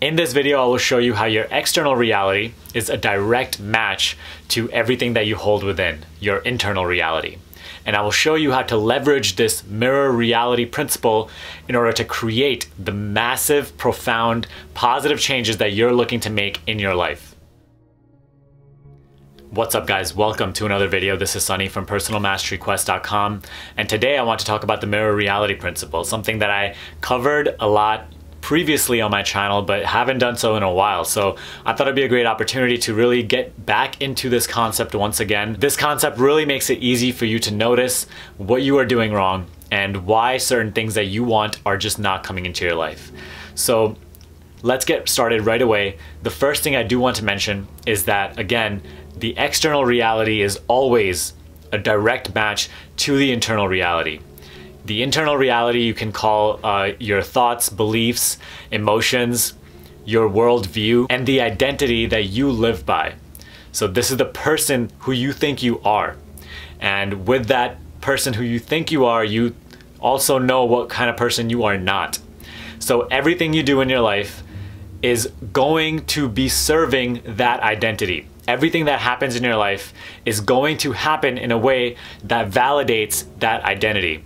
In this video, I will show you how your external reality is a direct match to everything that you hold within, your internal reality. And I will show you how to leverage this mirror reality principle in order to create the massive, profound, positive changes that you're looking to make in your life. What's up guys, welcome to another video. This is Sunny from personalmasteryquest.com, and today I want to talk about the mirror reality principle, something that I covered a lot previously on my channel but haven't done so in a while. So I thought it'd be a great opportunity to really get back into this concept once again. This concept really makes it easy for you to notice what you are doing wrong and why certain things that you want are just not coming into your life. So let's get started right away. The first thing I do want to mention is that, again, the external reality is always a direct match to the internal reality. The internal reality you can call your thoughts, beliefs, emotions, your worldview, and the identity that you live by. So this is the person who you think you are. And with that person who you think you are, you also know what kind of person you are not. So everything you do in your life is going to be serving that identity. Everything that happens in your life is going to happen in a way that validates that identity.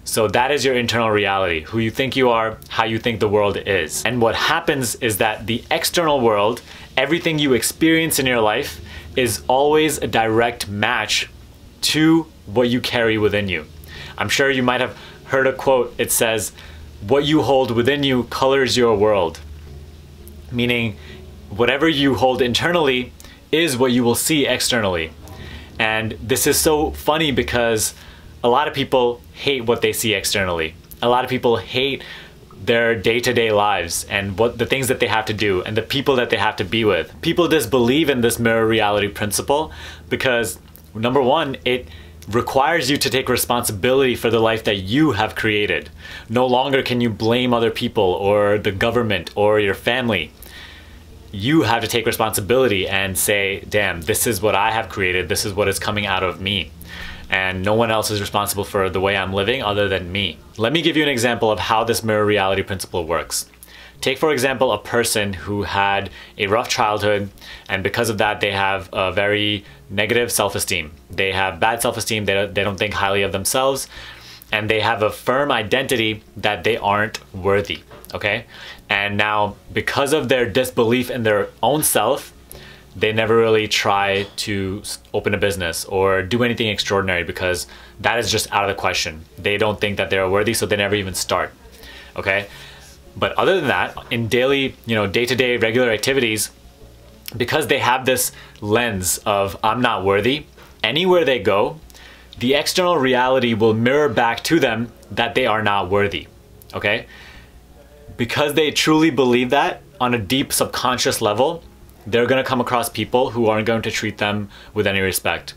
So that is your internal reality, who you think you are, how you think the world is. And what happens is that the external world, everything you experience in your life, is always a direct match to what you carry within you. I'm sure you might have heard a quote. It says, "What you hold within you colors your world." Meaning, whatever you hold internally is what you will see externally. And this is so funny because a lot of people hate what they see externally. A lot of people hate their day-to-day lives and what the things that they have to do and the people that they have to be with. People disbelieve in this mirror reality principle because, number one, it requires you to take responsibility for the life that you have created. No longer can you blame other people or the government or your family. You have to take responsibility and say, damn, this is what I have created. This is what is coming out of me. And no one else is responsible for the way I'm living other than me. Let me give you an example of how this mirror reality principle works. Take, for example, a person who had a rough childhood, and because of that, they have a very negative self-esteem. They have bad self-esteem, they don't think highly of themselves, and they have a firm identity that they aren't worthy, okay? And now, because of their disbelief in their own self, they never really try to open a business or do anything extraordinary because that is just out of the question. They don't think that they're worthy, so they never even start, okay? But other than that, in daily, day-to-day regular activities, because they have this lens of I'm not worthy, anywhere they go, the external reality will mirror back to them that they are not worthy, okay? Because they truly believe that on a deep subconscious level, they're going to come across people who aren't going to treat them with any respect.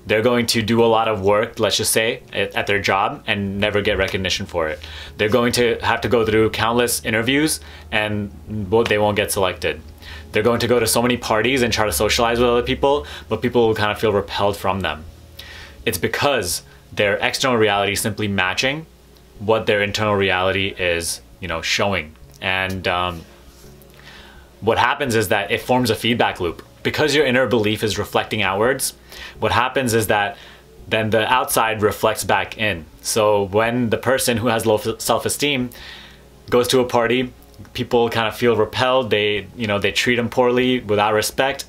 They're going to do a lot of work, let's just say, at their job and never get recognition for it. They're going to have to go through countless interviews and they won't get selected. They're going to go to so many parties and try to socialize with other people, but people will kind of feel repelled from them. It's because their external reality is simply matching what their internal reality is, showing. And what happens is that it forms a feedback loop. Because your inner belief is reflecting outwards, what happens is that then the outside reflects back in. So when the person who has low self-esteem goes to a party, people kind of feel repelled, they treat them poorly without respect.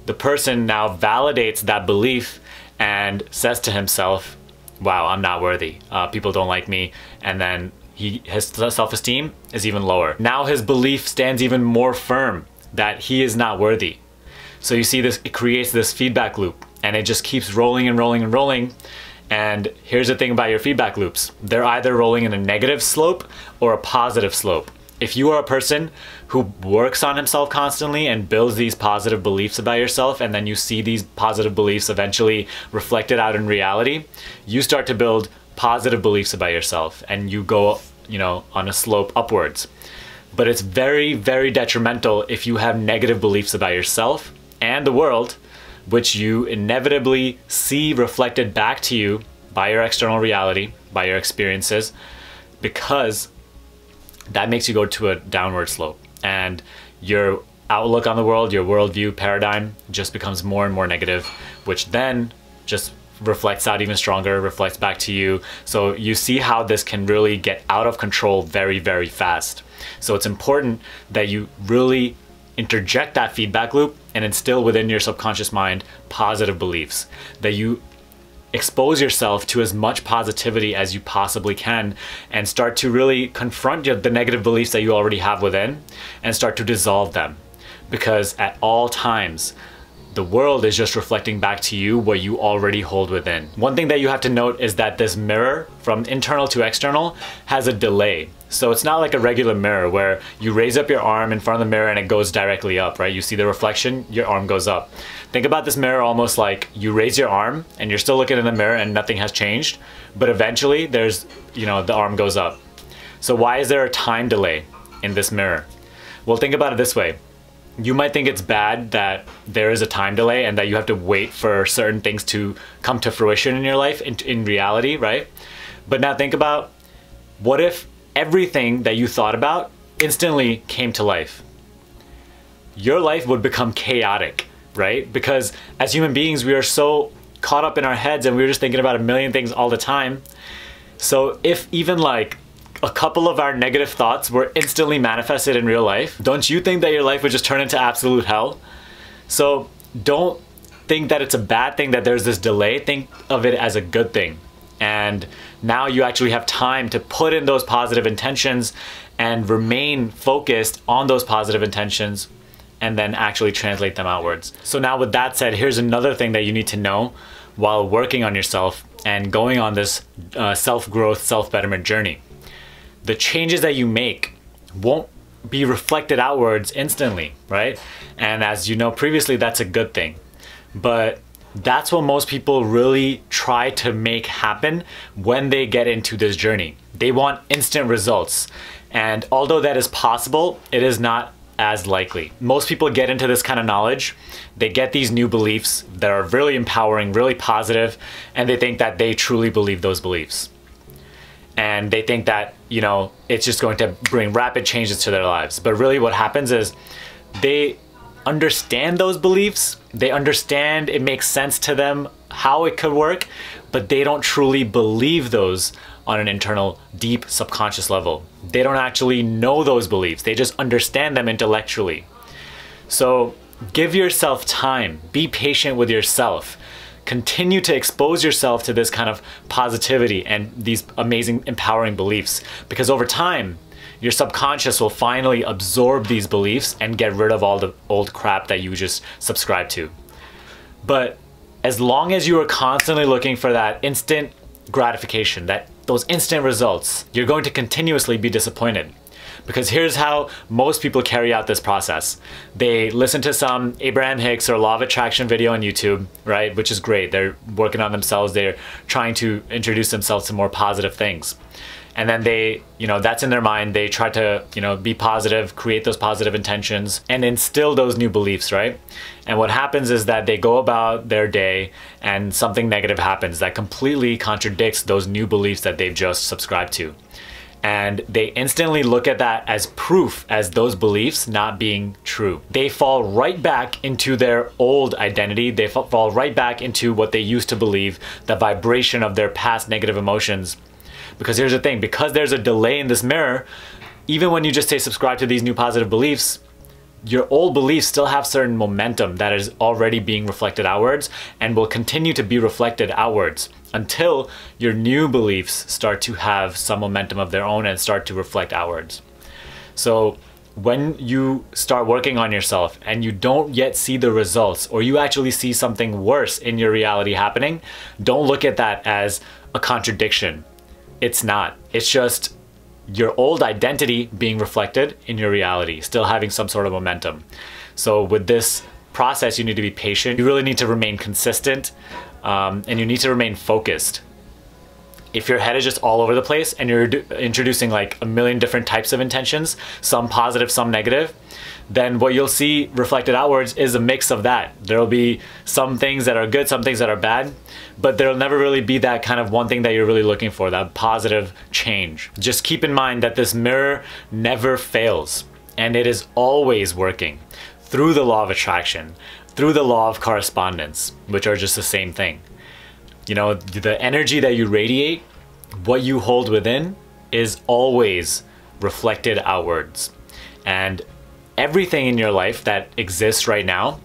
The person now validates that belief and says to himself, wow, I'm not worthy. People don't like me. And then his self-esteem is even lower. Now his belief stands even more firm that he is not worthy. So you see this, it creates this feedback loop and it just keeps rolling and rolling and rolling. And here's the thing about your feedback loops. They're either rolling in a negative slope or a positive slope. If you are a person who works on himself constantly and builds these positive beliefs about yourself, and then you see these positive beliefs eventually reflected out in reality, you start to build positive beliefs about yourself and you go, on a slope upwards. But it's very, very detrimental if you have negative beliefs about yourself and the world, which you inevitably see reflected back to you by your external reality, by your experiences, because that makes you go to a downward slope. and your outlook on the world, your worldview paradigm just becomes more and more negative, which then just reflects out even stronger, reflects back to you. So you see how this can really get out of control very, very fast. So it's important that you really interject that feedback loop and instill within your subconscious mind positive beliefs, that you expose yourself to as much positivity as you possibly can and start to really confront the negative beliefs that you already have within and start to dissolve them. Because at all times, the world is just reflecting back to you what you already hold within. One thing that you have to note is that this mirror, from internal to external, has a delay. So it's not like a regular mirror where you raise up your arm in front of the mirror and it goes directly up, right? You see the reflection, your arm goes up. Think about this mirror almost like you raise your arm and you're still looking in the mirror and nothing has changed, but eventually there's, the arm goes up. So why is there a time delay in this mirror? Well, think about it this way. You might think it's bad that there is a time delay and that you have to wait for certain things to come to fruition in your life, in reality, right? But now think about, what if everything that you thought about instantly came to life? Your life would become chaotic, right? Because as human beings, we are so caught up in our heads and we're just thinking about a million things all the time. So if even like a couple of our negative thoughts were instantly manifested in real life, don't you think that your life would just turn into absolute hell? So don't think that it's a bad thing that there's this delay. Think of it as a good thing. And now you actually have time to put in those positive intentions and remain focused on those positive intentions and then actually translate them outwards. So now with that said, here's another thing that you need to know while working on yourself and going on this self-growth, self-betterment journey. The changes that you make won't be reflected outwards instantly, right? And as you know previously, that's a good thing. But that's what most people really try to make happen when they get into this journey. They want instant results. And although that is possible, it is not as likely. Most people get into this kind of knowledge, they get these new beliefs that are really empowering, really positive, and they think that they truly believe those beliefs. And they think that, it's just going to bring rapid changes to their lives. But really what happens is they understand those beliefs, they understand it makes sense to them how it could work, but they don't truly believe those on an internal, deep subconscious level. They don't actually know those beliefs, they just understand them intellectually. So give yourself time, be patient with yourself. Continue to expose yourself to this kind of positivity and these amazing empowering beliefs, because over time your subconscious will finally absorb these beliefs and get rid of all the old crap that you just subscribe to. But as long as you are constantly looking for that instant gratification, those instant results, you're going to continuously be disappointed. Because here's how most people carry out this process. They listen to some Abraham Hicks or Law of Attraction video on YouTube, right? Which is great. They're working on themselves. They're trying to introduce themselves to more positive things. And then they, that's in their mind. They try to, be positive, create those positive intentions and instill those new beliefs, right? And what happens is that they go about their day and something negative happens that completely contradicts those new beliefs that they've just subscribed to. And they instantly look at that as proof as those beliefs not being true. They fall right back into their old identity. They fall right back into what they used to believe, the vibration of their past negative emotions. Because here's the thing, because there's a delay in this mirror, even when you just say subscribe to these new positive beliefs, your old beliefs still have certain momentum that is already being reflected outwards and will continue to be reflected outwards until your new beliefs start to have some momentum of their own and start to reflect outwards. So when you start working on yourself and you don't yet see the results, or you actually see something worse in your reality happening, don't look at that as a contradiction. It's not. It's just your old identity being reflected in your reality, still having some sort of momentum. So with this process, you need to be patient. You really need to remain consistent, and you need to remain focused. If your head is just all over the place and you're introducing like a million different types of intentions, some positive, some negative, then what you'll see reflected outwards is a mix of that. There'll be some things that are good, some things that are bad, but there'll never really be that kind of one thing that you're really looking for, that positive change. Just keep in mind that this mirror never fails. and it is always working through the law of attraction, through the law of correspondence, which are just the same thing. You know, the energy that you radiate, what you hold within, is always reflected outwards. And everything in your life that exists right now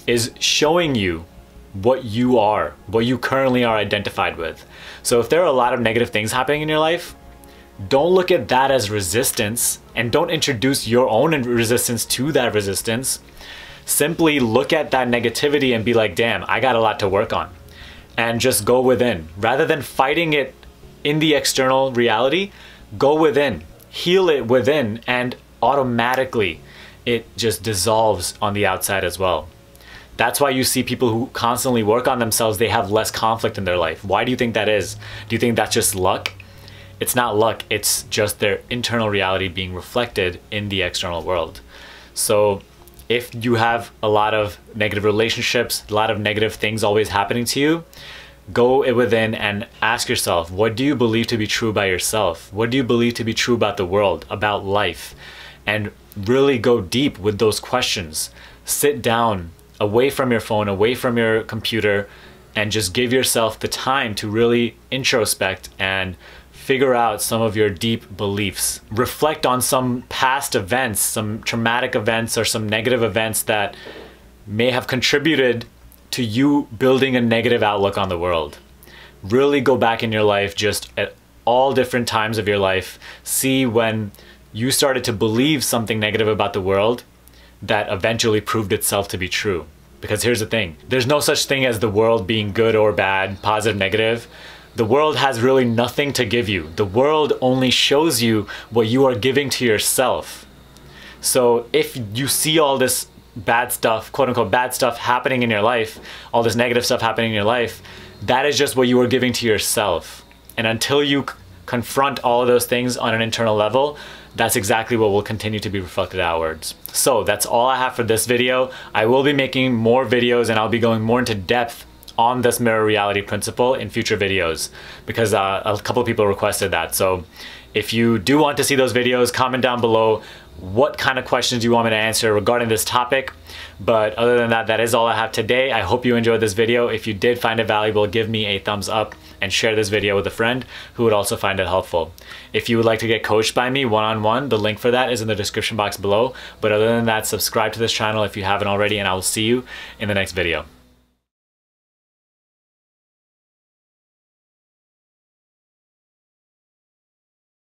is showing you what you are, what you currently are identified with. So if there are a lot of negative things happening in your life, don't look at that as resistance, and don't introduce your own resistance to that resistance. Simply look at that negativity and be like, damn, I got a lot to work on. And just go within. Rather than fighting it in the external reality, go within, heal it within, and automatically it just dissolves on the outside as well. That's why you see people who constantly work on themselves, they have less conflict in their life. Why do you think that is? Do you think that's just luck? It's not luck, it's just their internal reality being reflected in the external world. So if you have a lot of negative relationships, a lot of negative things always happening to you, go within and ask yourself, what do you believe to be true about yourself? What do you believe to be true about the world, about life? And really go deep with those questions. Sit down, away from your phone, away from your computer, and just give yourself the time to really introspect and figure out some of your deep beliefs. Reflect on some past events, some traumatic events or some negative events that may have contributed to you building a negative outlook on the world. Really go back in your life, just at all different times of your life, see when you started to believe something negative about the world that eventually proved itself to be true. Because here's the thing, there's no such thing as the world being good or bad, positive, negative. The world has really nothing to give you. The world only shows you what you are giving to yourself. So if you see all this bad stuff, quote unquote bad stuff happening in your life, all this negative stuff happening in your life, that is just what you are giving to yourself. And until you confront all of those things on an internal level, that's exactly what will continue to be reflected outwards. So that's all I have for this video. I will be making more videos and I'll be going more into depth on this mirror reality principle in future videos because a couple of people requested that. So if you do want to see those videos, comment down below what kind of questions you want me to answer regarding this topic. But other than that, that is all I have today. I hope you enjoyed this video. If you did find it valuable, give me a thumbs up and share this video with a friend who would also find it helpful. If you would like to get coached by me one-on-one, the link for that is in the description box below. But other than that, subscribe to this channel if you haven't already, and I will see you in the next video.